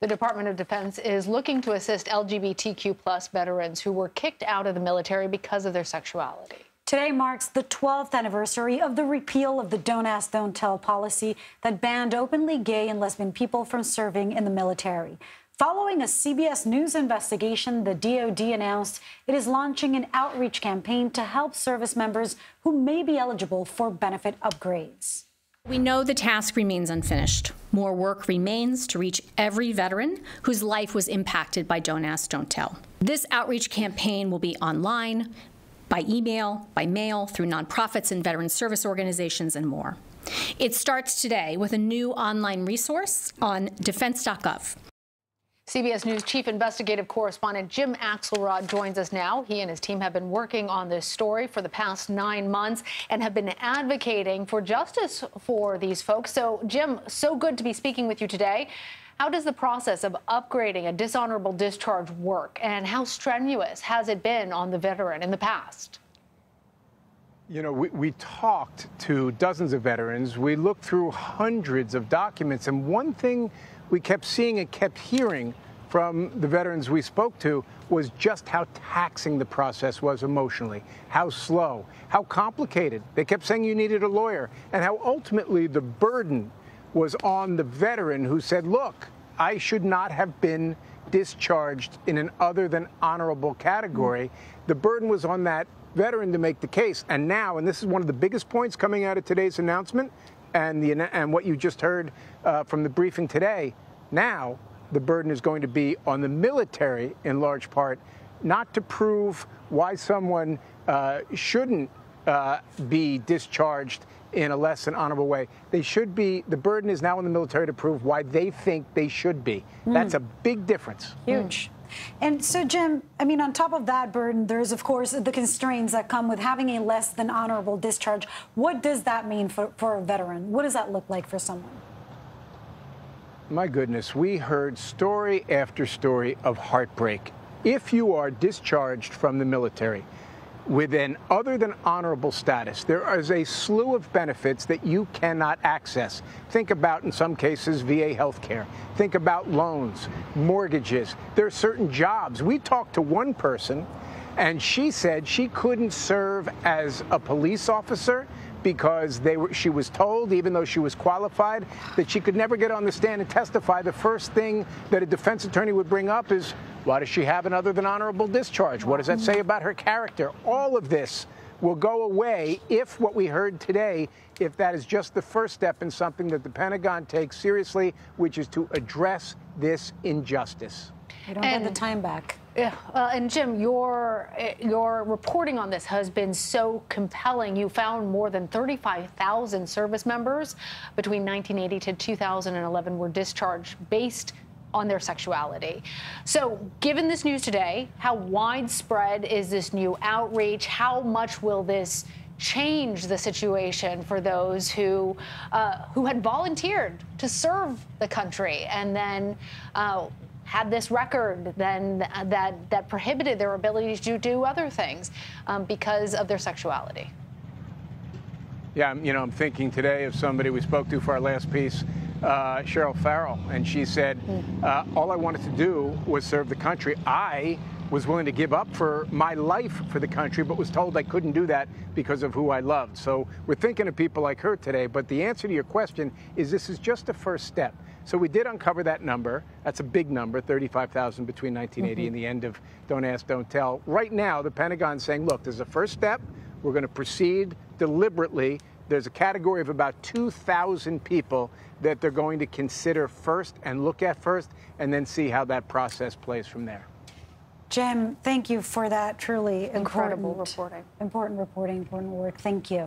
The Department of Defense is looking to assist LGBTQ plus veterans who were kicked out of the military because of their sexuality. Today marks the 12th anniversary of the repeal of the Don't Ask, Don't Tell policy that banned openly gay and lesbian people from serving in the military. Following a CBS News investigation, the DoD announced it is launching an outreach campaign to help service members who may be eligible for benefit upgrades. We know the task remains unfinished. More work remains to reach every veteran whose life was impacted by Don't Ask, Don't Tell. This outreach campaign will be online, by email, by mail, through nonprofits and veteran service organizations, and more. It starts today with a new online resource on defense.gov. CBS News chief investigative correspondent Jim Axelrod joins us now. He and his team have been working on this story for the past 9 months and have been advocating for justice for these folks. So, Jim, so good to be speaking with you today. How does the process of upgrading a dishonorable discharge work, and how strenuous has it been on the veteran in the past? You know, we talked to dozens of veterans. We looked through hundreds of documents, and one thing we kept seeing and kept hearing from the veterans we spoke to was just how taxing the process was emotionally, how slow, how complicated. They kept saying you needed a lawyer, and how ultimately the burden was on the veteran who said, look, I should not have been discharged in an other than honorable category. The burden was on that veteran to make the case. And now, and this is one of the biggest points coming out of today's announcement and what you just heard from the briefing today, now the burden is going to be on the military in large part, not to prove why someone shouldn't be discharged in a less than honorable way. The burden is now on the military to prove why they think they should be. That's a big difference. Huge. And so, Jim, I mean, on top of that burden, there's, of course, the constraints that come with having a less than honorable discharge. What does that mean for a veteran? What does that look like for someone? My goodness, we heard story after story of heartbreak. If you are discharged from the military with an other than honorable status, there is a slew of benefits that you cannot access. Think about, in some cases, VA health care. Think about loans, mortgages. There are certain jobs. We talked to one person, and she said she couldn't serve as a police officer because she was told, even though she was qualified, that she could never get on the stand and testify. The first thing that a defense attorney would bring up is, why does she have an other than honorable discharge? What does that say about her character? All of this will go away if what we heard today, if that is just the first step in something that the Pentagon takes seriously, which is to address this injustice. You don't get the time back. Yeah, and Jim, your reporting on this has been so compelling. You found more than 35,000 service members between 1980 to 2011 were discharged based on their sexuality. So, given this news today, how widespread is this new outreach? How much will this change the situation for those who had volunteered to serve the country and then had this record then that prohibited their ability to do other things because of their sexuality? Yeah, you know, I'm thinking today of somebody we spoke to for our last piece, Cheryl Farrell, and she said, all I wanted to do was serve the country. I was willing to give up for my life for the country, but was told I couldn't do that because of who I loved. So we're thinking of people like her today, but the answer to your question is this is just a first step. So we did uncover that number. That's a big number, 35,000 between 1980 and the end of Don't Ask, Don't Tell. Right now, the Pentagon's saying, look, there's a first step. We're going to proceed deliberately. There's a category of about 2,000 people that they're going to consider first and look at first, and then see how that process plays from there. Jim, thank you for that truly incredible reporting. Important reporting, important work. Thank you.